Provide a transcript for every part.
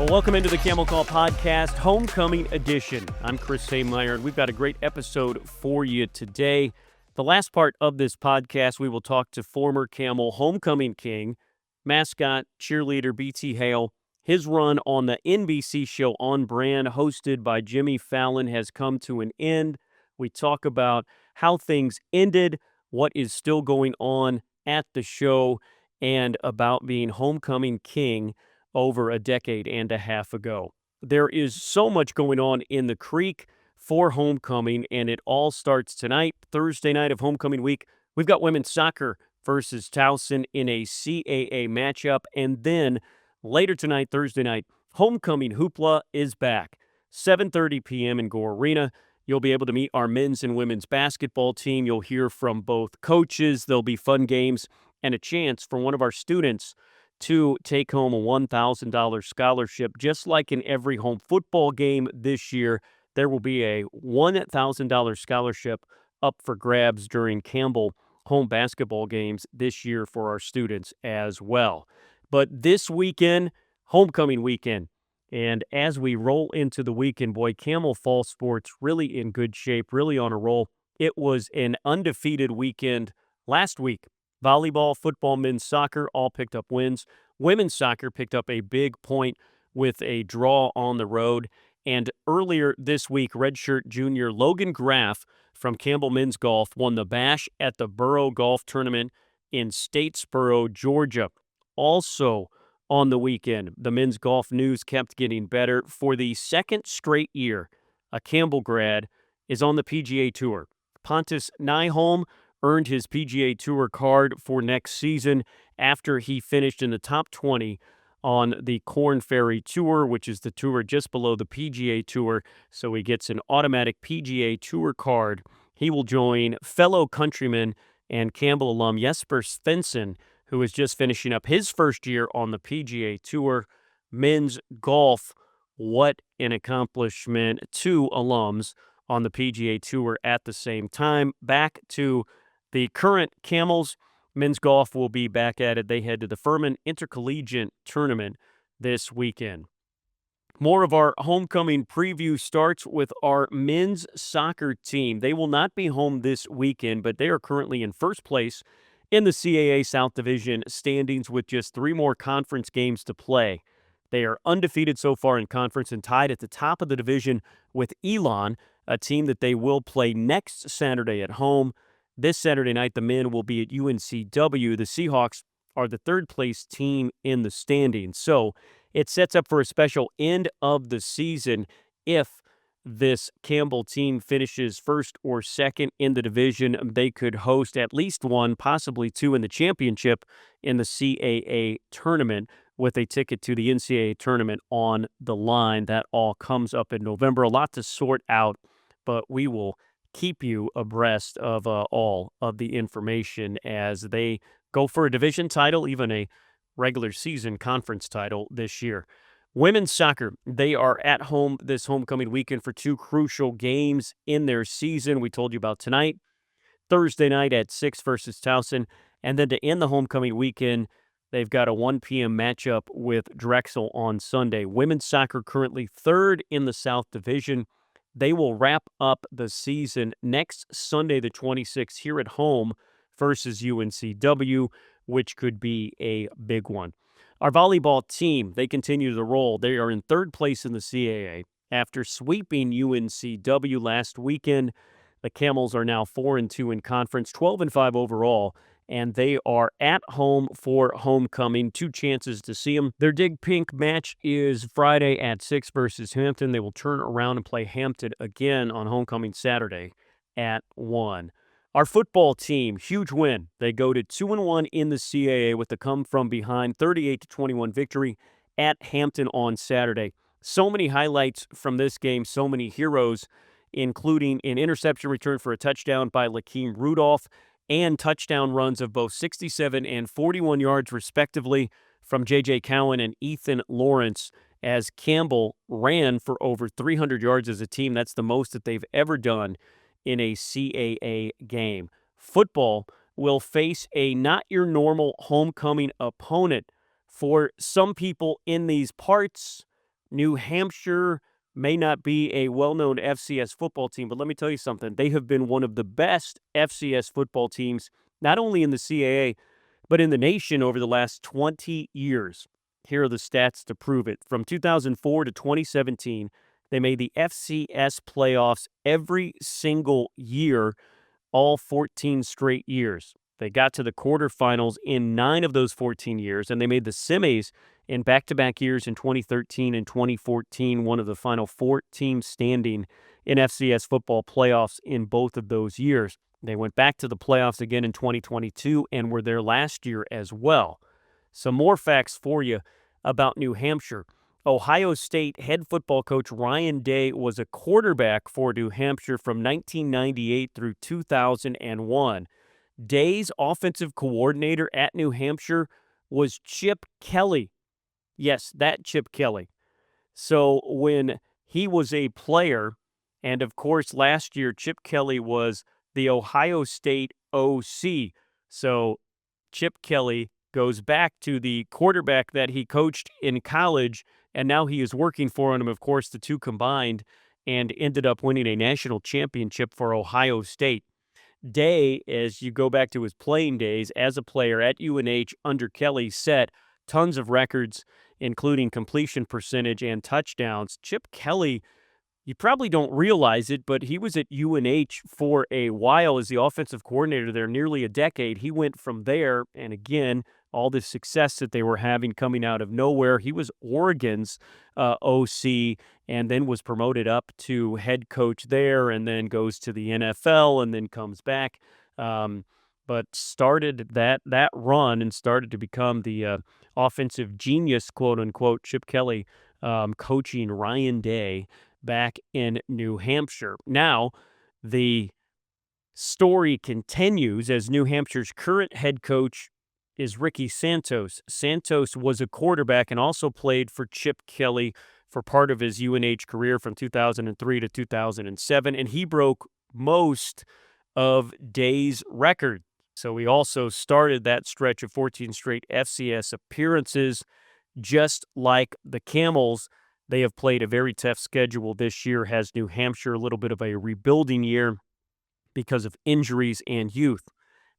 Well, welcome into the Camel Call Podcast, Homecoming Edition. I'm Chris Hemeyer, and we've got a great episode for you today. The last part of this podcast, we will talk to former Camel homecoming king, mascot, cheerleader BT Hale. His run on the NBC show OnBrand, hosted by Jimmy Fallon, has come to an end. We talk about how things ended, what is still going on at the show, and about being homecoming king over a decade and a half ago. There is so much going on in the creek for homecoming, and it all starts tonight, Thursday night of homecoming week. We've got women's soccer versus Towson in a CAA matchup, and then later tonight, Thursday night, homecoming hoopla is back. 7:30 p.m. in Gore Arena. You'll be able to meet our men's and women's basketball team. You'll hear from both coaches. There'll be fun games and a chance for one of our students to take home a $1,000 scholarship. Just like in every home football game this year, there will be a $1,000 scholarship up for grabs during Campbell home basketball games this year for our students as well. But this weekend, homecoming weekend, and as we roll into the weekend, boy, Camel Fall Sports really in good shape, really on a roll. It was an undefeated weekend last week. Volleyball, football, men's soccer all picked up wins. Women's soccer picked up a big point with a draw on the road. And earlier this week, redshirt junior Logan Graff from Campbell Men's Golf won the Bash at the Borough Golf Tournament in Statesboro, Georgia. Also on the weekend, the men's golf news kept getting better. For the second straight year, a Campbell grad is on the PGA Tour. Pontus Nyholm earned his PGA Tour card for next season after he finished in the top 20 on the Corn Ferry Tour, which is the tour just below the PGA Tour. So he gets an automatic PGA Tour card. He will join fellow countryman and Campbell alum Jesper Svensson, who is just finishing up his first year on the PGA Tour. Men's golf, what an accomplishment. 2 alums on the PGA Tour at the same time. Back to the current Camels. Men's golf will be back at it. They head to the Furman Intercollegiate Tournament this weekend. More of our homecoming preview starts with our men's soccer team. They will not be home this weekend, but they are currently in first place in the CAA South Division standings with just 3 more conference games to play. They are undefeated so far in conference and tied at the top of the division with Elon, a team that they will play next Saturday at home. This Saturday night, the men will be at UNCW. The Seahawks are the third-place team in the standings. So it sets up for a special end of the season if this Campbell team finishes first or second in the division. They could host at least 1, possibly 2 in the championship in the CAA tournament with a ticket to the NCAA tournament on the line. That all comes up in November. A lot to sort out, but we will keep you abreast of all of the information as they go for a division title, even a regular season conference title this year. Women's soccer, they are at home this homecoming weekend for 2 crucial games in their season. We told you about tonight, Thursday night at 6 versus Towson, and then to end the homecoming weekend, they've got a 1 p.m. matchup with Drexel on Sunday. Women's soccer currently 3rd in the South Division. They will wrap up the season next Sunday, the 26th, here at home versus UNCW, which could be a big one. Our volleyball team, they continue to roll. They are in 3rd place in the CAA. After sweeping UNCW last weekend, the Camels are now 4-2 in conference, 12-5 overall, and they are at home for homecoming. 2 chances to see them. Their Dig Pink match is Friday at 6 versus Hampton. They will turn around and play Hampton again on homecoming Saturday at 1. Our football team, huge win. They go to 2-1 in the CAA with the come-from-behind 38-21 victory at Hampton on Saturday. So many highlights from this game, so many heroes, including an interception return for a touchdown by Lakeem Rudolph and touchdown runs of both 67 and 41 yards, respectively, from J.J. Cowan and Ethan Lawrence, as Campbell ran for over 300 yards as a team. That's the most that they've ever done in a CAA game. Football will face a not-your-normal homecoming opponent. For some people in these parts, New Hampshire may not be a well-known FCS football team, but let me tell you something. They have been one of the best FCS football teams, not only in the CAA, but in the nation over the last 20 years. Here are the stats to prove it. From 2004 to 2017, they made the FCS playoffs every single year, all 14 straight years. They got to the quarterfinals in 9 of those 14 years, and they made the semis in back-to-back years in 2013 and 2014, one of the final 4 teams standing in FCS football playoffs in both of those years. They went back to the playoffs again in 2022 and were there last year as well. Some more facts for you about New Hampshire. Ohio State head football coach Ryan Day was a quarterback for New Hampshire from 1998 through 2001. Day's offensive coordinator at New Hampshire was Chip Kelly. Yes, that Chip Kelly. So when he was a player, and of course last year Chip Kelly was the Ohio State OC. So Chip Kelly goes back to the quarterback that he coached in college, and now he is working for him, of course, the two combined, and ended up winning a national championship for Ohio State. Day, as you go back to his playing days as a player at UNH under Kelly, set tons of records, including completion percentage and touchdowns. Chip Kelly, you probably don't realize it, but he was at UNH for a while as the offensive coordinator there, nearly a decade. He went from there, and again, all the success that they were having coming out of nowhere. He was Oregon's OC and then was promoted up to head coach there and then goes to the NFL and then comes back. But started that run and started to become the offensive genius, quote-unquote, Chip Kelly coaching Ryan Day back in New Hampshire. Now, the story continues as New Hampshire's current head coach is Ricky Santos. Santos was a quarterback and also played for Chip Kelly for part of his UNH career from 2003 to 2007, and he broke most of Day's record. So he also started that stretch of 14 straight FCS appearances. Just like the Camels, they have played a very tough schedule this year. Has New Hampshire a little bit of a rebuilding year because of injuries and youth.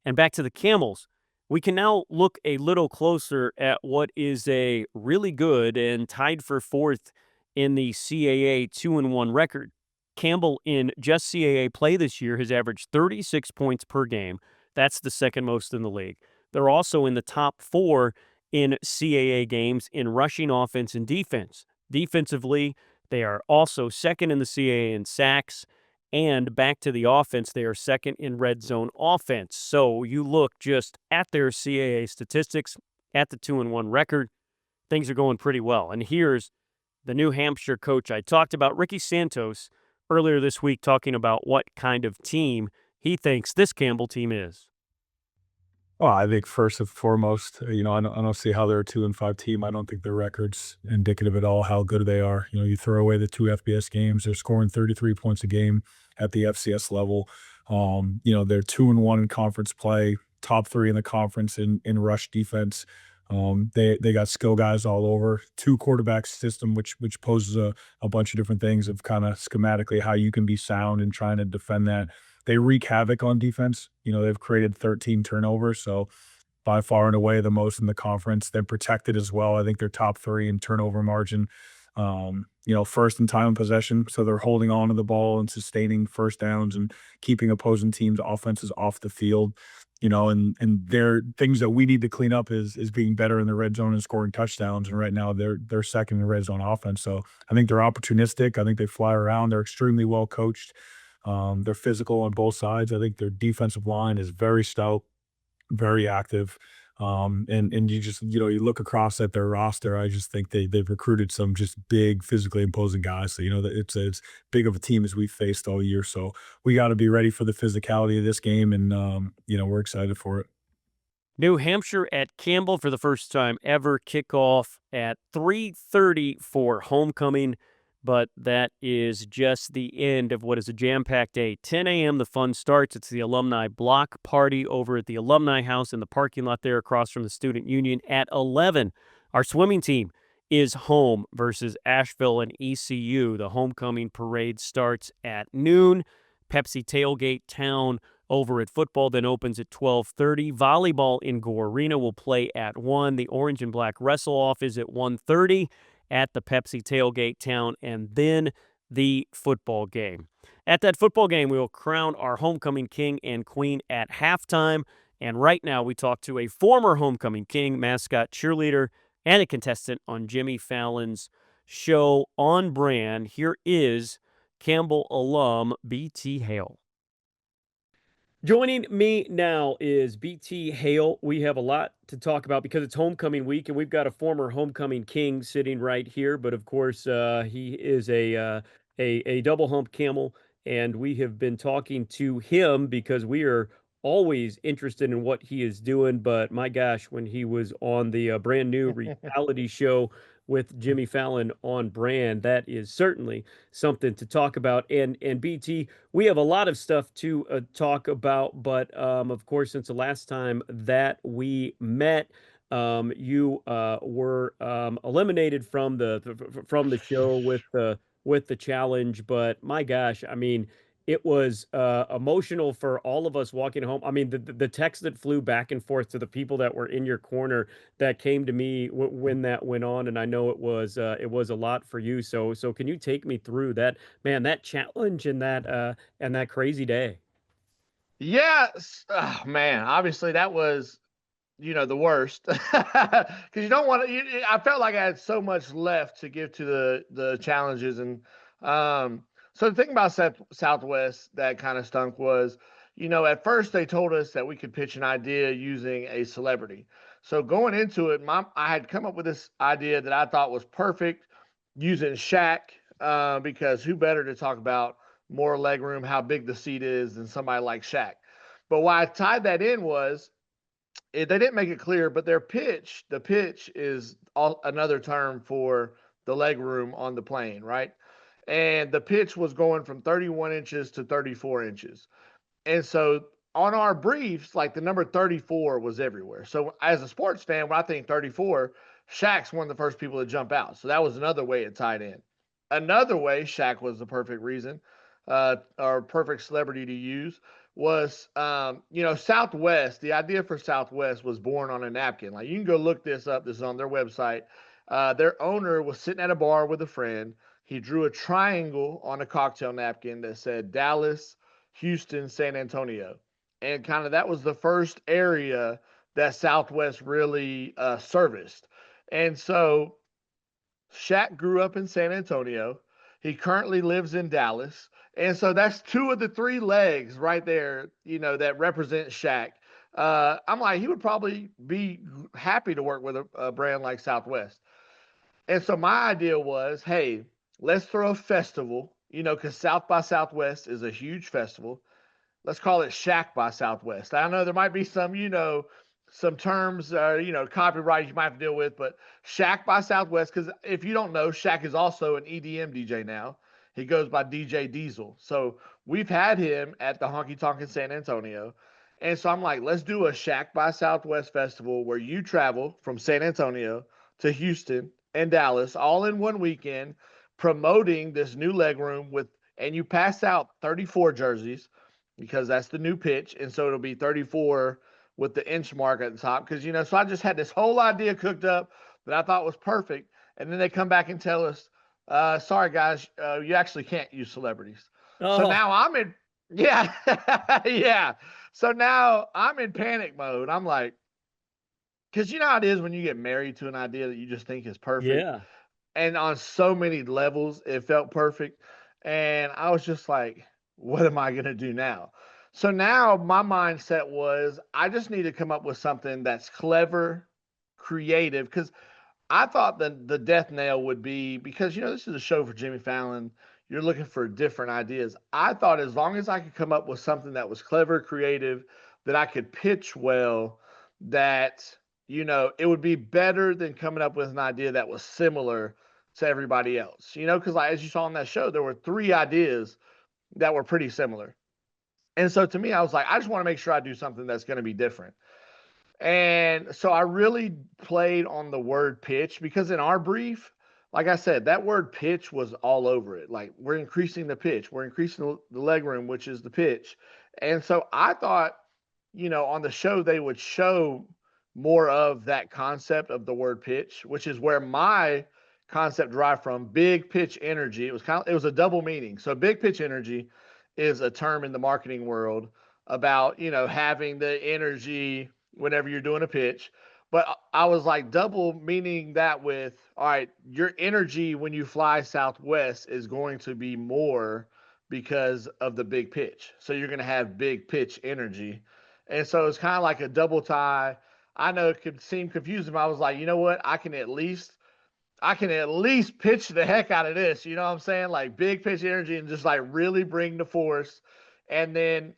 And back to the Camels, we can now look a little closer at what is a really good and tied for 4th in the CAA 2-1 record. Campbell in just CAA play this year has averaged 36 points per game. That's the second most in the league. They're also in the top 4 in CAA games in rushing offense and defense. Defensively, they are also second in the CAA in sacks, and back to the offense, they are second in red zone offense. So you look just at their CAA statistics, at the 2-1 record, things are going pretty well. And here's the New Hampshire coach I talked about, Ricky Santos, earlier this week talking about what kind of team he thinks this Campbell team is. Well, I think first and foremost, I don't see how they're a 2-5 team. I don't think their record's indicative at all how good they are. You throw away the 2 FBS games, they're scoring 33 points a game at the FCS level. They're 2-1 in conference play, top 3 in the conference in rush defense. They got skill guys all over. 2 quarterback system, which poses a bunch of different things of kind of schematically how you can be sound in trying to defend that. They wreak havoc on defense. They've created 13 turnovers, so by far and away the most in the conference. They're protected as well. I think they're top 3 in turnover margin. First in time of possession, so they're holding on to the ball and sustaining first downs and keeping opposing teams' offenses off the field. And there things that we need to clean up is being better in the red zone and scoring touchdowns. And right now they're second in red zone offense. So I think they're opportunistic. I think they fly around. They're extremely well coached. They're physical on both sides. I think their defensive line is very stout, very active. And you just, you look across at their roster, I just think they've recruited some just big, physically imposing guys. So, that it's as big of a team as we've faced all year. So we got to be ready for the physicality of this game. And, we're excited for it. New Hampshire at Campbell for the first time ever. Kickoff at 3:30 for homecoming. But that is just the end of what is a jam-packed day. 10 a.m. the fun starts. It's the alumni block party over at the Alumni House in the parking lot there across from the Student Union. At 11, our swimming team is home versus Asheville and ECU. The homecoming parade starts at noon. Pepsi Tailgate Town over at football then opens at 12:30. Volleyball in Gore Arena will play at 1. The Orange and Black Wrestle-Off is at 1:30 at the Pepsi Tailgate Town, and then the football game. At that football game, we will crown our homecoming king and queen at halftime. And right now, we talk to a former homecoming king, mascot, cheerleader, and a contestant on Jimmy Fallon's show OnBrand. Here is Campbell alum BT Hale. Joining me now is BT Hale. We have a lot to talk about because it's homecoming week, and we've got a former homecoming king sitting right here. But of course, he is a double hump camel, and we have been talking to him because we are always interested in what he is doing. But my gosh, when he was on the brand new reality show with Jimmy Fallon OnBrand, that is certainly something to talk about. And BT, we have a lot of stuff to talk about, but of course, since the last time that we met, you were eliminated from the show with the challenge. But my gosh, I mean, it was emotional for all of us walking home. I mean, the text that flew back and forth to the people that were in your corner that came to me when that went on, and I know it was a lot for you. So can you take me through that, man, that challenge and that crazy day? Yes. Oh, man. Obviously, that was, the worst because you don't want to. I felt like I had so much left to give to the challenges, and so the thing about Southwest that kind of stunk was, at first they told us that we could pitch an idea using a celebrity. So going into it, I had come up with this idea that I thought was perfect using Shaq, because who better to talk about more legroom, how big the seat is, than somebody like Shaq. But why I tied that in was they didn't make it clear, but the pitch is another term for the leg room on the plane, right? And the pitch was going from 31 inches to 34 inches. And so on our briefs, like the number 34 was everywhere. So as a sports fan, when I think 34, Shaq's one of the first people to jump out. So that was another way it tied in. Another way Shaq was the perfect reason, or perfect celebrity to use was, Southwest. The idea for Southwest was born on a napkin. Like, you can go look this up. This is on their website. Their owner was sitting at a bar with a friend. He drew a triangle on a cocktail napkin that said Dallas, Houston, San Antonio. And kind of that was the first area that Southwest really serviced. And so Shaq grew up in San Antonio. He currently lives in Dallas. And so that's two of the three legs right there, that represent Shaq. I'm like, he would probably be happy to work with a brand like Southwest. And so my idea was, hey, let's throw a festival, because South by Southwest is a huge festival. Let's call it Shaq by Southwest. I know there might be some terms, copyright you might have to deal with, but Shaq by Southwest, because if you don't know, Shaq is also an EDM DJ now. He goes by DJ Diesel. So we've had him at the Honky Tonk in San Antonio. And so I'm like, let's do a Shaq by Southwest festival where you travel from San Antonio to Houston and Dallas all in one weekend, promoting this new legroom and you pass out 34 jerseys because that's the new pitch. And so it'll be 34 with the inch mark at the top. Because, so I just had this whole idea cooked up that I thought was perfect. And then they come back and tell us, sorry, guys, you actually can't use celebrities. Oh. So now I'm in, yeah, yeah. So now I'm in panic mode. I'm like, because you know how it is when you get married to an idea that you just think is perfect. Yeah. And on so many levels, it felt perfect. And I was just like, what am I going to do now? So now my mindset was, I just need to come up with something that's clever, creative, because I thought that the death nail would be, because, this is a show for Jimmy Fallon. You're looking for different ideas. I thought as long as I could come up with something that was clever, creative, that I could pitch well, that, it would be better than coming up with an idea that was similar to everybody else, because as you saw on that show, there were three ideas that were pretty similar. And so to me, I was like, I just want to make sure I do something that's going to be different. And so I really played on the word pitch because in our brief, like I said, that word pitch was all over it. Like we're increasing the pitch, we're increasing the leg room, which is the pitch. And so I thought, on the show they would show more of that concept of the word pitch, which is where my concept derived from. Big pitch energy. It was a double meaning. So big pitch energy is a term in the marketing world about, having the energy whenever you're doing a pitch. But I was like double meaning that with, all right, your energy when you fly Southwest is going to be more because of the big pitch. So you're going to have big pitch energy. And so it's kind of like a double tie. I know it could seem confusing, but I was like, you know what? I can at least pitch the heck out of this. You know what I'm saying? Like big pitch energy and just like really bring the force. And then,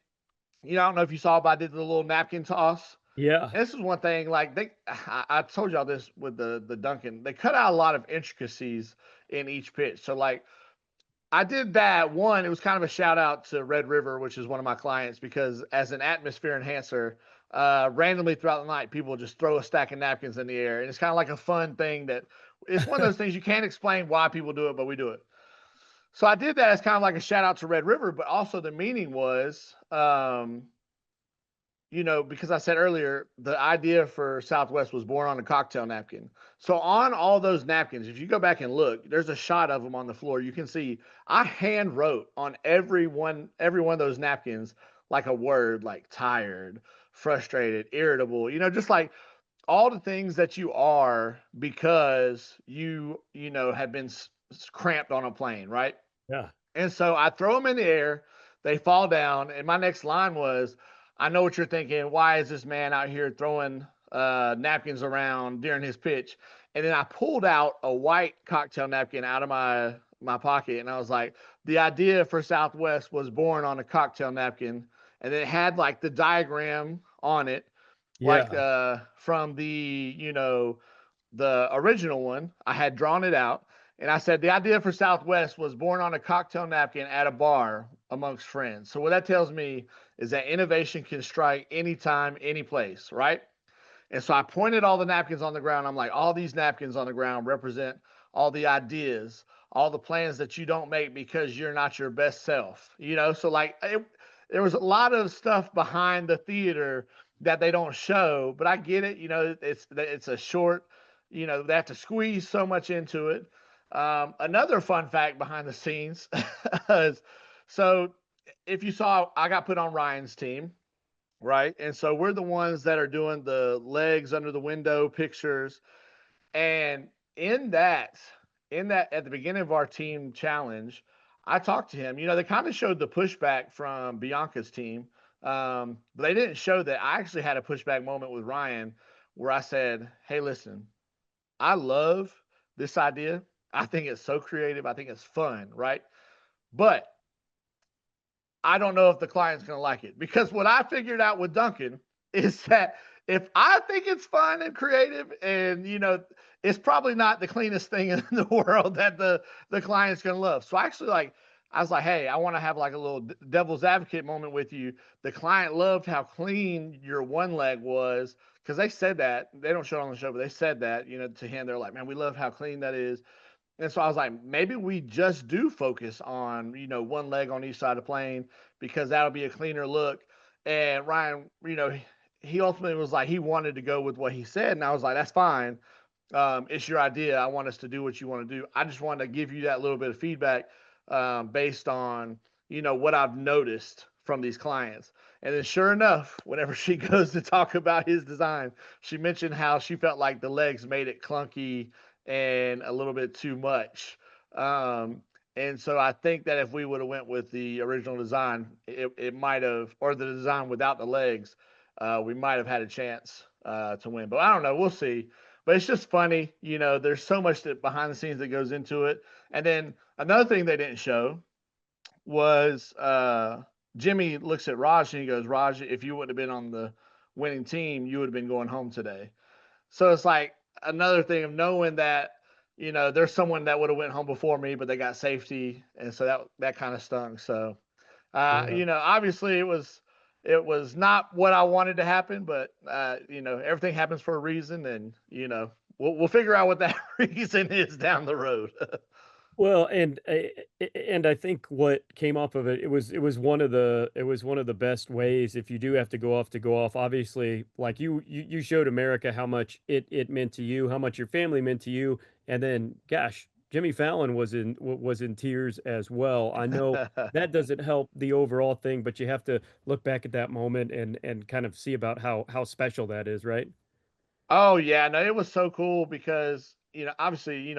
I don't know if you saw, but I did the little napkin toss. Yeah. And this is one thing, like I told y'all this with the Duncan. They cut out a lot of intricacies in each pitch. So like I did that one. It was kind of a shout out to Red River, which is one of my clients, because as an atmosphere enhancer, randomly throughout the night, people just throw a stack of napkins in the air, and it's kind of like a fun thing that it's one of those things you can't explain why people do it, but we do it. So I did that as kind of like a shout out to Red River, but also the meaning was, because I said earlier, the idea for Southwest was born on a cocktail napkin. So on all those napkins, if you go back and look, there's a shot of them on the floor. You can see I hand wrote on every one of those napkins like a word like tired, frustrated, irritable, just like all the things that you are because have been cramped on a plane, right? Yeah. And so I throw them in the air, they fall down, and my next line was, I know what you're thinking. Why is this man out here throwing napkins around during his pitch? And then I pulled out a white cocktail napkin out of my pocket, and I was like, the idea for Southwest was born on a cocktail napkin, and it had like the diagram on it, like Yeah. from the original one. I had drawn it out, and I said the idea for Southwest was born on a cocktail napkin at a bar amongst friends. So what that tells me is that innovation can strike anytime, any place, right? And so I pointed all the napkins on the ground. I'm like, all these napkins on the ground represent all the ideas, all the plans that you don't make because you're not your best self. So like there was a lot of stuff behind the theater that they don't show, but I get it. It's a short. They have to squeeze so much into it. Another fun fact behind the scenes is, so if you saw, I got put on Ryan's team, right? And so we're the ones that are doing the legs under the window pictures. And in that, at the beginning of our team challenge, I talked to him. They kind of showed the pushback from Bianca's team, but they didn't show that I actually had a pushback moment with Ryan where I said, hey, listen, I love this idea. I think it's so creative. I think it's fun, right? But I don't know if the client's going to like it, because what I figured out with Duncan is that if I think it's fun and creative and, it's probably not the cleanest thing in the world that the client's going to love. So I was like, hey, I want to have like a little devil's advocate moment with you. The client loved how clean your one leg was, because they said that. They don't show it on the show, but they said that, to him. They're like, man, we love how clean that is. And so I was like, maybe we just do focus on, one leg on each side of the plane, because that'll be a cleaner look. And Ryan, he ultimately was like, he wanted to go with what he said. And I was like, that's fine. It's your idea. I want us to do what you want to do. I just wanted to give you that little bit of feedback based on, what I've noticed from these clients. And then sure enough, whenever she goes to talk about his design, she mentioned how she felt like the legs made it clunky and a little bit too much. And so I think that if we would have went with the original design, it might have, or the design without the legs, we might have had a chance to win. But I don't know. We'll see. But it's just funny. There's so much that behind the scenes that goes into it. And then another thing they didn't show was Jimmy looks at Raj and he goes, Raj, if you would have been on the winning team, you would have been going home today. So it's like another thing of knowing that, there's someone that would have went home before me, but they got safety. And so that kind of stung. So, Yeah. obviously it was not what I wanted to happen, but everything happens for a reason, and we'll figure out what that reason is down the road. Well, and I think what came off of it, it was one of the best ways if you do have to go off to go off. Obviously, like you showed America how much it meant to you, how much your family meant to you, and then gosh, Jimmy Fallon was in tears as well. I know that doesn't help the overall thing, but you have to look back at that moment and kind of see about how special that is, right? Oh yeah, no, it was so cool because obviously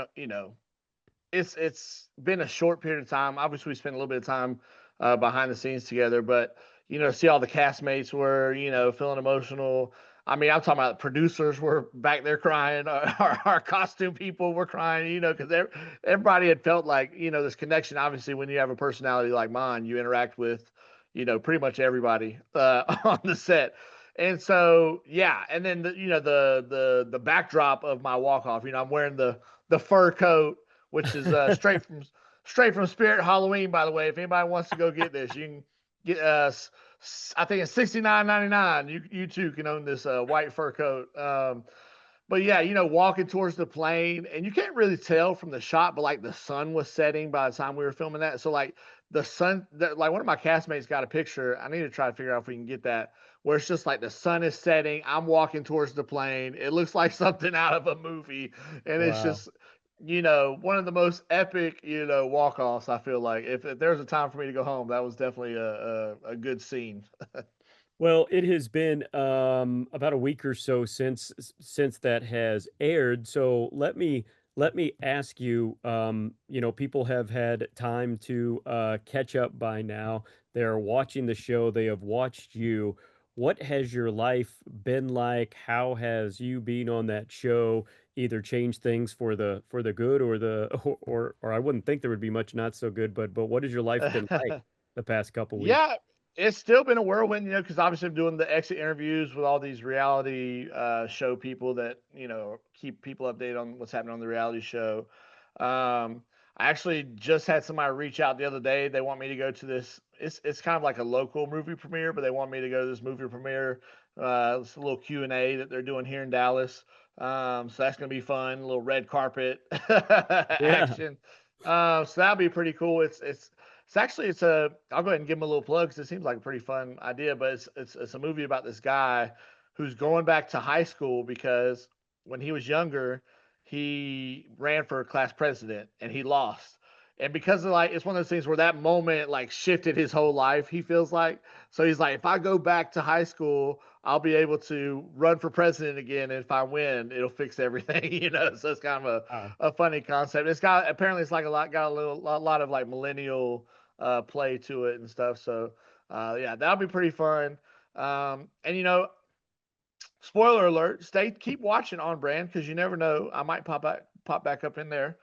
it's been a short period of time. Obviously, we spent a little bit of time behind the scenes together, but see all the castmates were feeling emotional. I mean, I'm talking about producers were back there crying. Our costume people were crying, because everybody had felt like this connection. Obviously, when you have a personality like mine, you interact with pretty much everybody on the set. And so, yeah, and then the backdrop of my walk off, I'm wearing the fur coat, which is straight from Spirit Halloween, by the way. If anybody wants to go get this, you can get I think it's $69.99. You too can own this white fur coat. But yeah, walking towards the plane, and you can't really tell from the shot, but like the sun was setting by the time we were filming that. So like the sun, like one of my castmates got a picture. I need to try to figure out if we can get that, where it's just like the sun is setting. I'm walking towards the plane. It looks like something out of a movie, and it's Wow. just one of the most epic, walk offs. I feel like if there's a time for me to go home, that was definitely a good scene. Well, it has been about a week or so since that has aired. So let me ask you. People have had time to catch up by now. They're watching the show. They have watched you. What has your life been like? How has you being on that show either changed things for the good or the or I wouldn't think there would be much not so good, but what has your life been like the past couple weeks? Yeah, it's still been a whirlwind, because obviously I'm doing the exit interviews with all these reality show people that keep people updated on what's happening on the reality show. I actually just had somebody reach out the other day. They want me to go to this. It's kind of like a local movie premiere, but they want me to go to this movie premiere. It's a little Q&A that they're doing here in Dallas. So that's gonna be fun. A little red carpet Yeah. action. So that'll be pretty cool. It's I'll go ahead and give him a little plug because it seems like a pretty fun idea, but it's a movie about this guy who's going back to high school because when he was younger, he ran for class president and he lost. And because of it's one of those things where that moment like shifted his whole life, he feels like. So he's like, if I go back to high school, I'll be able to run for president again. And if I win, it'll fix everything, So it's kind of Wow. a funny concept. Apparently it's like got a lot of like millennial play to it and stuff. So yeah, that'll be pretty fun. And spoiler alert, keep watching OnBrand because you never know. I might pop back up in there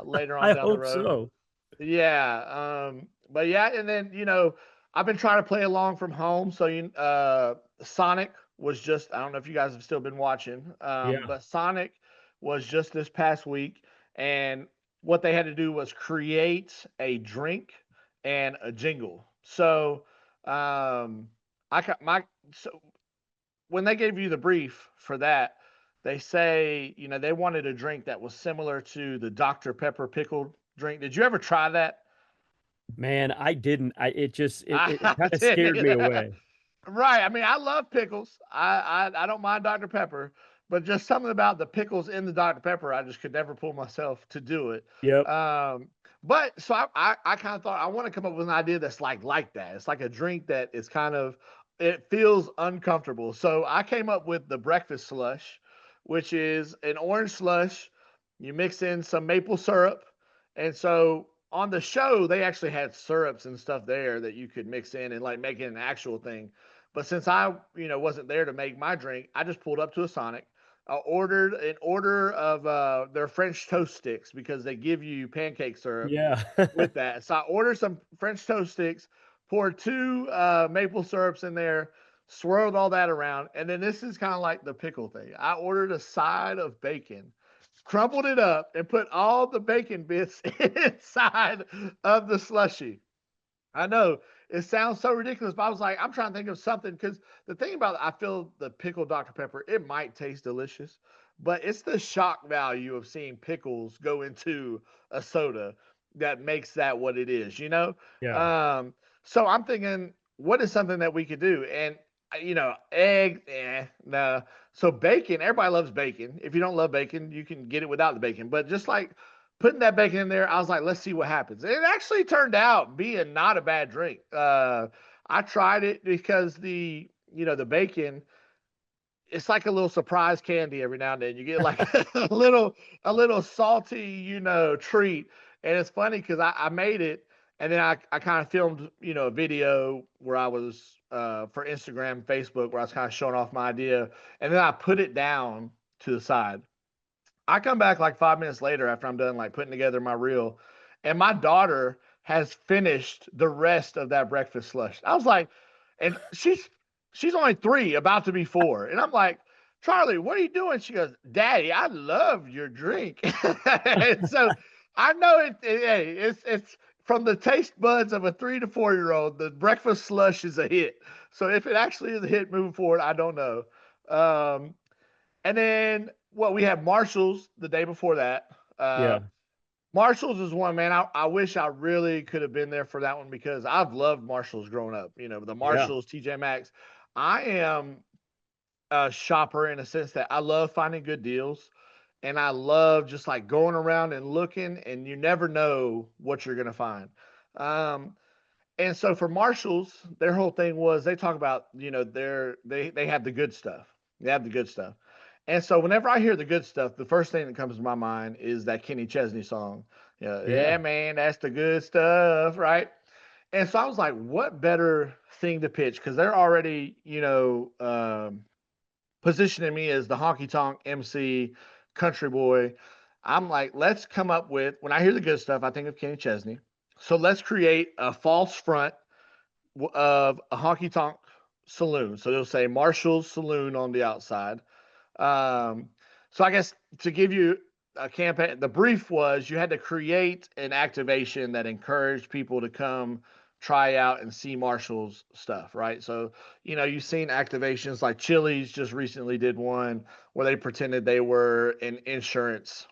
later on I down the hope road. so. Yeah. But yeah, and then I've been trying to play along from home. So Sonic was just I don't know if you guys have still been watching. Yeah. But Sonic was just this past week, and what they had to do was create a drink and a jingle. So I got my so when they gave you the brief for that, they say, they wanted a drink that was similar to the Dr. Pepper pickled drink. Did you ever try that? Man, I didn't. It just it I kind of didn't scared me either. away. Right. I mean, I love pickles. I don't mind Dr. Pepper, but just something about the pickles in the Dr. Pepper, I just could never pull myself to do it. Yep. But so I kind of thought I want to come up with an idea that's like that. It's like a drink that is kind of it feels uncomfortable. So I came up with the breakfast slush, which is an orange slush. You mix in some maple syrup, and so on the show they actually had syrups and stuff there that you could mix in and like make it an actual thing. But since I wasn't there to make my drink, I just pulled up to a Sonic. I ordered an order of their French toast sticks because they give you pancake syrup Yeah. with that. So I ordered some French toast sticks, poured two maple syrups in there, swirled all that around, and then this is kind of like the pickle thing. I ordered a side of bacon, crumpled it up, and put all the bacon bits inside of the slushy. I know it sounds so ridiculous, but I was like, I'm trying to think of something because the thing about it, I feel the pickled Dr. Pepper, it might taste delicious, but it's the shock value of seeing pickles go into a soda that makes that what it is, you know? Yeah. So I'm thinking, what is something that we could do? And egg, no. So bacon, everybody loves bacon. If you don't love bacon, you can get it without the bacon. But just like putting that bacon in there, I was like, let's see what happens. It actually turned out being not a bad drink. I tried it because the bacon, it's like a little surprise candy every now and then. You get like a little salty, treat. And it's funny because I made it and then I kind of filmed, a video where I was for Instagram, Facebook, where I was kind of showing off my idea. And then I put it down to the side. I come back like 5 minutes later after I'm done like putting together my reel, and my daughter has finished the rest of that breakfast slush. I was like, and she's only 3, about to be 4, and I'm like, Charlie, what are you doing? She goes, Daddy, I love your drink. And so I know it's from the taste buds of a 3 to 4 year old. The breakfast slush is a hit. So if it actually is a hit moving forward, I don't know. Um, and then we have Marshalls the day before that. Yeah. Marshalls is one, man. I wish I really could have been there for that one because I've loved Marshalls growing up. The Yeah. Marshalls, TJ Maxx. I am a shopper in a sense that I love finding good deals and I love just like going around and looking, and you never know what you're going to find. Um, and so for Marshalls, their whole thing was they talk about, they have the good stuff. They have the good stuff. And so whenever I hear the good stuff, the first thing that comes to my mind is that Kenny Chesney song. Yeah, Yeah. yeah, man, that's the good stuff, right? And so I was like, what better thing to pitch? Because they're already, positioning me as the honky tonk MC, country boy. I'm like, let's come up with, when I hear the good stuff, I think of Kenny Chesney. So let's create a false front of a honky tonk saloon. So they'll say Marshall's Saloon on the outside. Um, so I guess to give you a campaign, the brief was you had to create an activation that encouraged people to come try out and see Marshall's stuff, right? So, you've seen activations like Chili's just recently did one where they pretended they were an insurance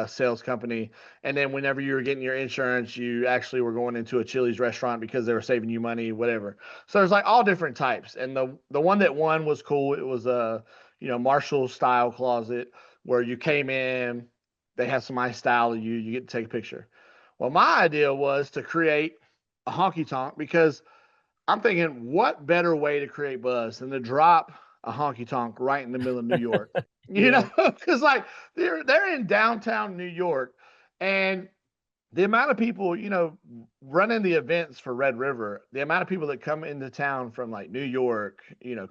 sales company. And then whenever you were getting your insurance, you actually were going into a Chili's restaurant because they were saving you money, whatever. So there's like all different types. And the one that won was cool. It was a Marshall style closet where you came in, they have somebody style you get to take a picture. Well, my idea was to create a honky tonk because I'm thinking, what better way to create buzz than to drop a honky tonk right in the middle of New York? Yeah. Because like they're in downtown New York, and the amount of people, running the events for Red River, the amount of people that come into town from like New York,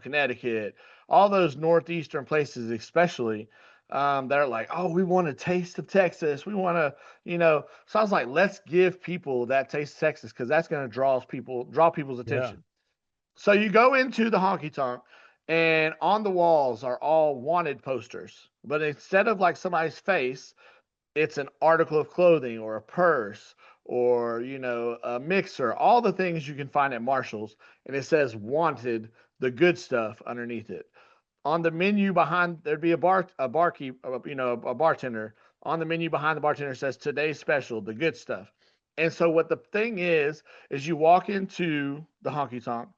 Connecticut, all those northeastern places, especially, that are like, oh, we want a taste of Texas. We want to, So I was like, let's give people that taste of Texas because that's going to draw people's Yeah. attention. So you go into the honky tonk, and on the walls are all wanted posters, but instead of like somebody's face, it's an article of clothing or a purse or a mixer, all the things you can find at Marshall's, and it says wanted, the good stuff underneath it. On the menu behind, there'd be a barkeep, a bartender. On the menu behind the bartender says today's special, the good stuff. And so what the thing is you walk into the honky tonk,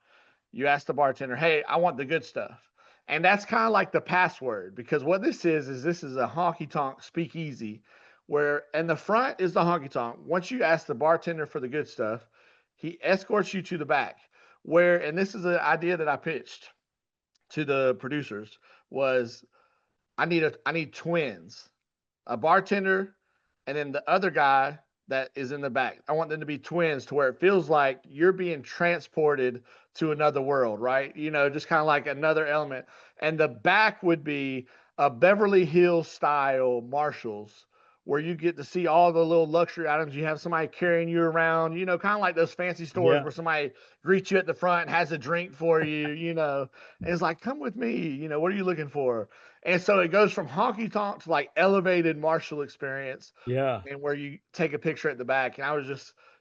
you ask the bartender, hey, I want the good stuff. And that's kind of like the password because what this is a honky tonk speakeasy where in the front is the honky tonk. Once you ask the bartender for the good stuff, he escorts you to the back where, and this is an idea that I pitched to the producers was I need twins, a bartender, and then the other guy that is in the back. I want them to be twins to where it feels like you're being transported to another world, right? Just kind of like another element. And the back would be a Beverly Hills style Marshalls where you get to see all the little luxury items. You have somebody carrying you around, kind of like those fancy stores Yeah. where somebody greets you at the front and has a drink for you, and it's like, come with me, what are you looking for? And so it goes from honky tonk to like elevated Marshall experience Yeah. and where you take a picture at the back. And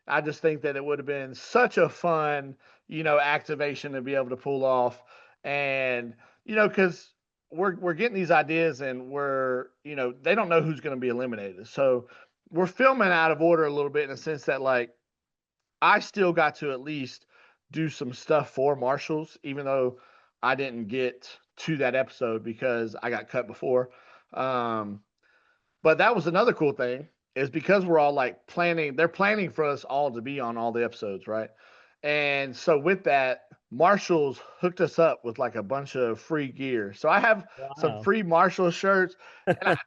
I just think that it would have been such a fun, activation to be able to pull off. And, because we're getting these ideas and they don't know who's going to be eliminated. So we're filming out of order a little bit in the sense that, like, I still got to at least do some stuff for Marshalls, even though I didn't get to that episode because I got cut before. Um, but that was another cool thing is because we're all like planning, they're planning for us all to be on all the episodes, right? And so with that, Marshalls hooked us up with like a bunch of free gear. So I have some Wow. free Marshall shirts. And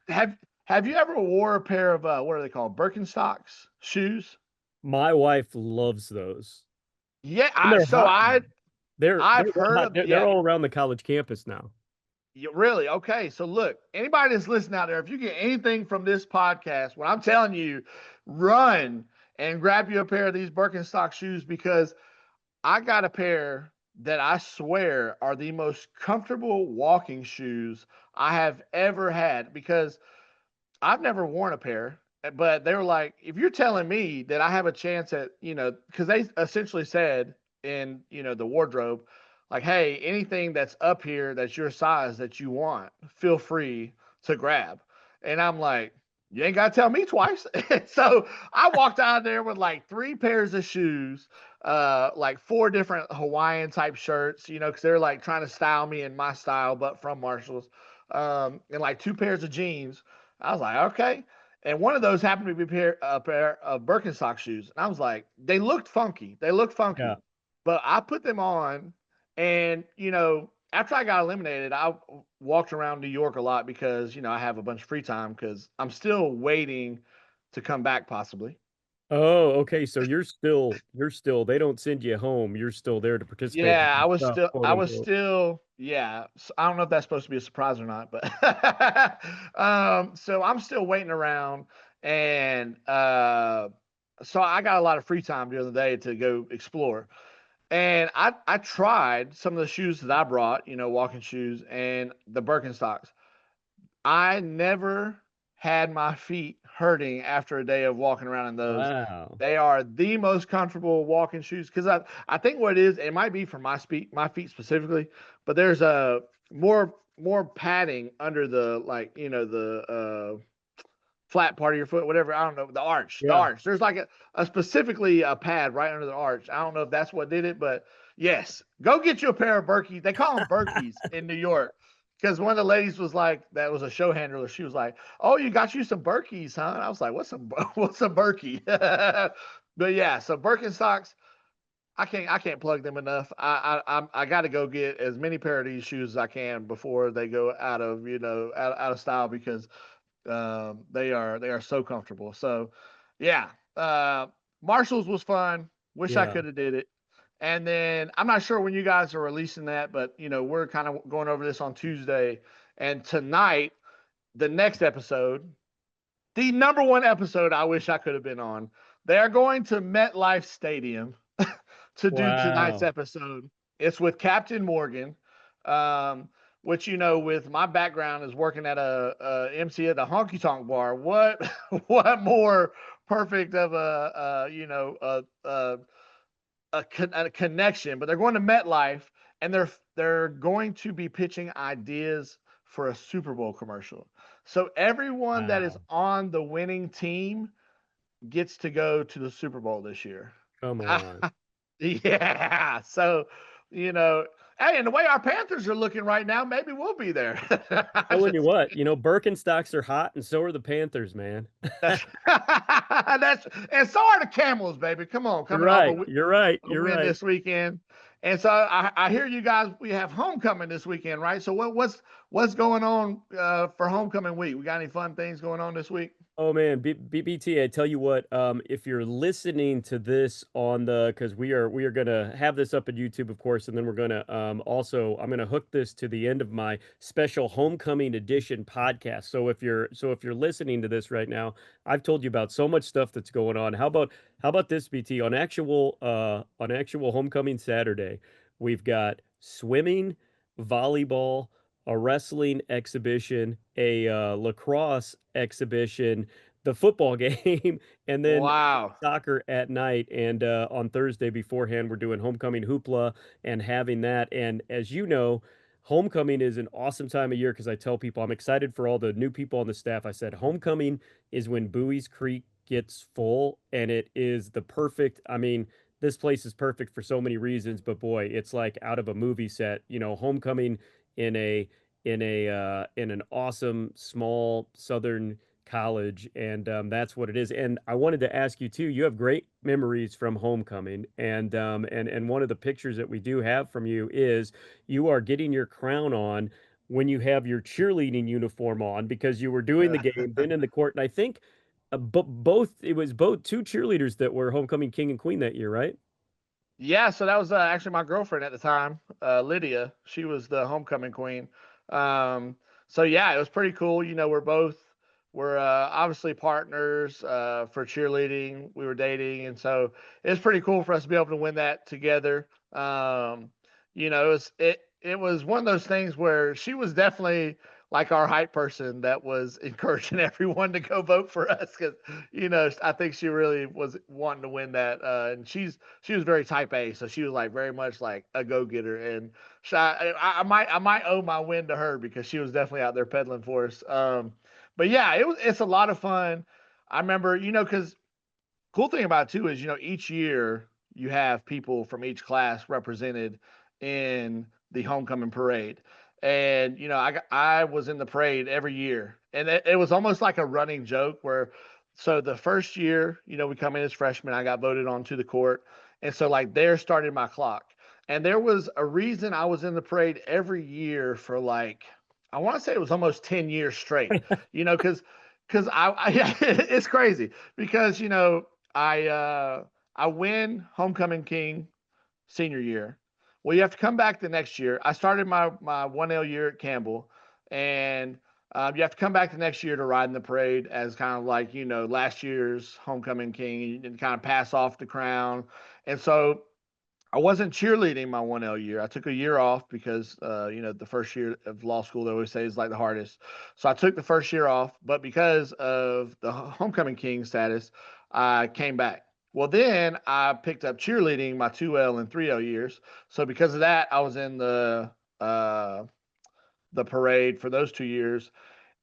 have you ever wore a pair of what are they called? Birkenstocks shoes? My wife loves those. Yeah, And they're so hot now. They're I've red heard hot. of They're yeah. all around the college campus now. Really? Okay. So look, anybody that's listening out there, if you get anything from this podcast, what I'm telling you, run and grab you a pair of these Birkenstock shoes because I got a pair that I swear are the most comfortable walking shoes I have ever had because I've never worn a pair, but they were like, if you're telling me that I have a chance at, because they essentially said in, the wardrobe, like, hey, anything that's up here that's your size that you want, feel free to grab. And I'm like, you ain't got to tell me twice. So I walked out of there with like 3 pairs of shoes, like 4 different Hawaiian type shirts, because they're like trying to style me in my style, but from Marshalls, and like 2 pairs of jeans. I was like, okay. And one of those happened to be a pair of Birkenstock shoes. And I was like, they looked funky. They looked Yeah. funky. But I put them on and, after I got eliminated, I walked around New York a lot because, I have a bunch of free time because I'm still waiting to come back possibly. Oh, okay. So you're still, they don't send you home. You're still there to participate in Yeah, some stuff, quote unquote. yeah. I don't know if that's supposed to be a surprise or not, but so I'm still waiting around, and so I got a lot of free time during the day to go explore. And I tried some of the shoes that I brought, walking shoes and the Birkenstocks. I never had my feet hurting after a day of walking around in those. Wow. They are the most comfortable walking shoes because I think what it is, it might be for my feet specifically, but there's a more padding under the like the flat part of your foot, whatever. I don't know, the arch. The Yeah. arch. There's like a specifically a pad right under the arch. I don't know if that's what did it, but yes, go get you a pair of Berkey. They call them Berkeys in New York. Because one of the ladies was like, that was a show handler. She was like, "Oh, you got you some Berkeys, huh?" And I was like, what's a Berkey?" But yeah, so Birkenstocks, I can't plug them enough. I got to go get as many pair of these shoes as I can before they go out of out of style because they are so comfortable. So yeah, Marshalls was fun. Wish I Yeah. could have did it. And then I'm not sure when you guys are releasing that, but we're kind of going over this on Tuesday. And tonight, the next episode, the number one episode I wish I could have been on. They are going to MetLife Stadium to do tonight's Wow. episode. It's with Captain Morgan, um, which with my background is working at a MC at a honky tonk bar. What what more perfect of a connection? But they're going to MetLife and they're going to be pitching ideas for a Super Bowl commercial. So everyone that is Wow. on the winning team gets to go to the Super Bowl this year. Come on. Yeah. So, hey, and the way our Panthers are looking right now, maybe we'll be there. I'm Telling you just what, Birkenstocks are hot and so are the Panthers, man. that's that's and so are the Camels, baby. Come on, You're coming off right. You're right. a You're win right. this weekend. And so I hear you guys. We have homecoming this weekend, right? So what's going on for homecoming week? We got any fun things going on this week? Oh man, BBT, I tell you what, if you're listening to this on because we are gonna have this up at YouTube, of course, and then we're gonna also I'm gonna hook this to the end of my special homecoming edition podcast. So if you're listening to this right now, I've told you about so much stuff that's going on. How about this, BT? On actual homecoming Saturday, we've got swimming, volleyball, a wrestling exhibition, a lacrosse exhibition, the football game, and then Wow. soccer at night. And on Thursday beforehand, we're doing homecoming hoopla and having that. And as you know, homecoming is an awesome time of year because I tell people I'm excited for all the new people on the staff. I said homecoming is when Bowie's Creek gets full, and it is the perfect. I mean, this place is perfect for so many reasons, but boy, it's like out of a movie set. You know, homecoming in a in an awesome small southern college, and that's what it is. And I wanted to ask you too. You have great memories from homecoming, and one of the pictures that we do have from you is you are getting your crown on when you have your cheerleading uniform on because you were doing the game, then in the court, and I think both it was both two cheerleaders that were homecoming king and queen that year, right? Yeah, so that was actually my girlfriend at the time, Lydia. She was the homecoming queen. Um, so yeah, it was pretty cool. You know, we're obviously partners for cheerleading. We were dating, and so it was pretty cool for us to be able to win that together. You know, it was one of those things where she was definitely like our hype person that was encouraging everyone to go vote for us because you know I think she really was wanting to win that, and she was very type A, so she was like very much like a go getter, and I might owe my win to her because she was definitely out there peddling for us. But yeah, it's a lot of fun. I remember, you know, because cool thing about it too is, you know, each year you have people from each class represented in the homecoming parade. And, you know, I was in the parade every year. And it was almost like a running joke where, so the first year, you know, we come in as freshmen, I got voted onto the court. And so, like, there started my clock. And there was a reason I was in the parade every year for like, I want to say it was almost 10 years straight, you know, because it's crazy because, you know, I win homecoming king senior year. Well, you have to come back the next year. I started my 1L year at Campbell, and you have to come back the next year to ride in the parade as kind of like, you know, last year's homecoming king and kind of pass off the crown. And so I wasn't cheerleading my 1L year. I took a year off because, you know, the first year of law school, they always say is like the hardest. So I took the first year off, but because of the homecoming king status, I came back. Well, then I picked up cheerleading my 2L and 3L years. So because of that, I was in uh, the parade for those 2 years.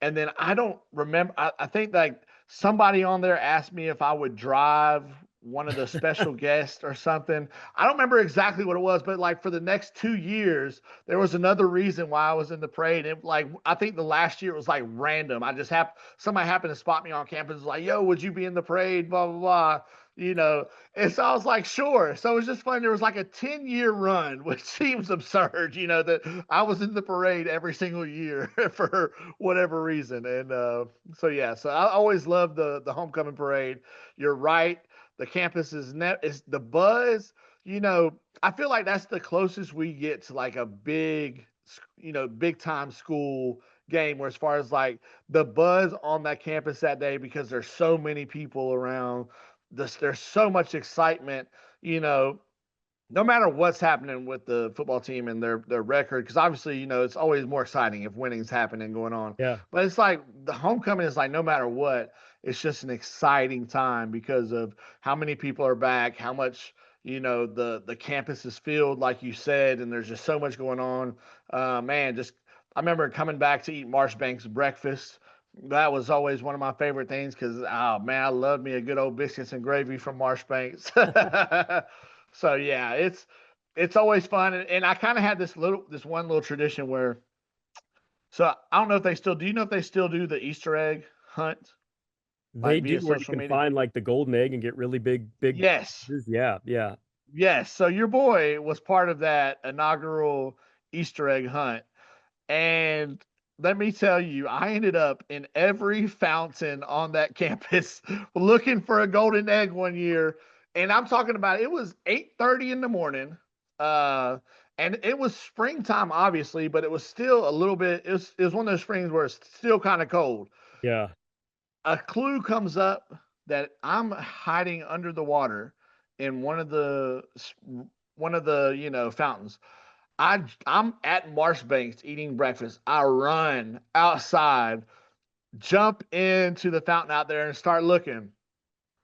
And then I don't remember. I think like somebody on there asked me if I would drive one of the special guests or something. I don't remember exactly what it was, but like for the next 2 years, there was another reason why I was in the parade. And like I think the last year it was like random. I just happened somebody happened to spot me on campus, was like, "Yo, would you be in the parade?" Blah blah blah. You know, and so I was like, sure. So it was just fun. There was like a 10-year run, which seems absurd, you know, that I was in the parade every single year for whatever reason. And so yeah, so I always loved the homecoming parade. You're right. The campus is the buzz. You know, I feel like that's the closest we get to like a big, you know, big time school game. Where as far as like the buzz on that campus that day, because there's so many people around. There's so much excitement. You know, no matter what's happening with the football team and their record, because obviously, you know, it's always more exciting if winning's happening going on. Yeah. But it's like the homecoming is like no matter what, it's just an exciting time because of how many people are back, how much you know the campus is filled, like you said, and there's just so much going on. Man, just I remember coming back to eat Marshbank's breakfast. That was always one of my favorite things because oh man, I love me a good old biscuits and gravy from Marshbanks. So yeah, it's always fun, and I kind of had this one little tradition where so I don't know if they still do you know if they still do the Easter egg hunt They like do via where you social can media? find like the golden egg and get really big Yes, prizes. Yeah, yeah. yes. So your boy was part of that inaugural Easter egg hunt, and let me tell you, I ended up in every fountain on that campus looking for a golden egg one year. And I'm talking about it was 8:30 in the morning. Uh, and it was springtime, obviously, but it was still a little bit, it was one of those springs where it's still kind of cold. Yeah. A clue comes up that I'm hiding under the water in one of the, you know, fountains. I'm at Marshbanks eating breakfast. I run outside. jump into the fountain out there and start looking.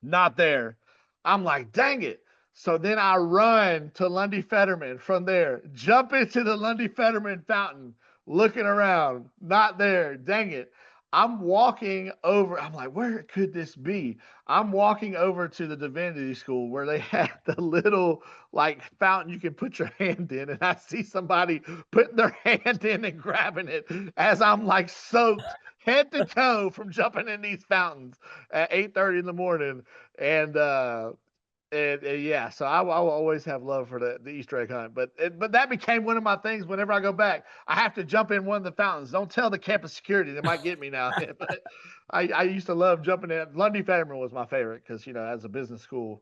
Not there. I'm like, dang it. So then I run to Lundy Fetterman from there, jump into the Lundy Fetterman fountain, looking around, not there. Dang it. I'm walking over. I'm like, where could this be? I'm walking over to the divinity school where they had the little like fountain you can put your hand in. And I see somebody putting their hand in and grabbing it as I'm like soaked head to toe from jumping in these fountains at 8:30 in the morning. And yeah, so I will always have love for the Easter egg hunt, but that became one of my things. Whenever I go back, I have to jump in one of the fountains. Don't tell the campus security; they might get me now. But I used to love jumping in. Lundy Fetterman was my favorite because as a business school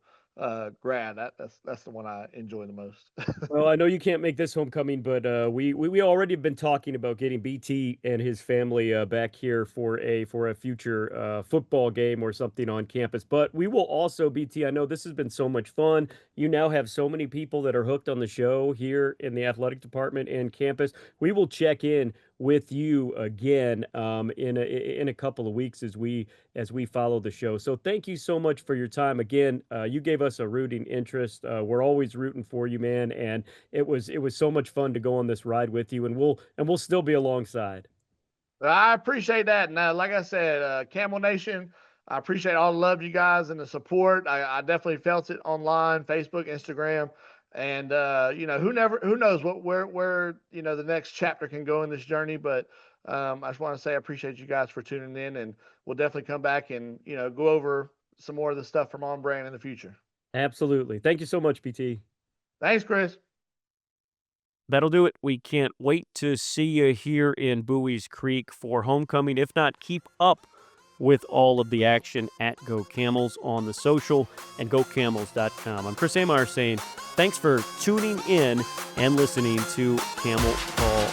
grad, that's the one I enjoy the most. Well, I know you can't make this homecoming, but we already have been talking about getting BT and his family back here for a future football game or something on campus. But we will also, BT. I know this has been so much fun. You now have so many people that are hooked on the show here in the athletic department and campus. We will check in with you again in a couple of weeks as we follow the show. So thank you so much for your time again. You gave us a rooting interest. We're always rooting for you, man, and it was so much fun to go on this ride with you, and we'll still be alongside. I appreciate that. And like I said, Camel Nation, I appreciate all the love you guys and the support. I definitely felt it online, Facebook, Instagram, and who knows where the next chapter can go in this journey. But I just want to say I appreciate you guys for tuning in, and we'll definitely come back and go over some more of the stuff from OnBrand in the future. Absolutely. Thank you so much, BT. Thanks, Chris. That'll do it. We can't wait to see you here in Bowie's Creek for homecoming. If not, keep up with all of the action at Go Camels on the social and gocamels.com. I'm Chris Hemeyer saying thanks for tuning in and listening to Camel Call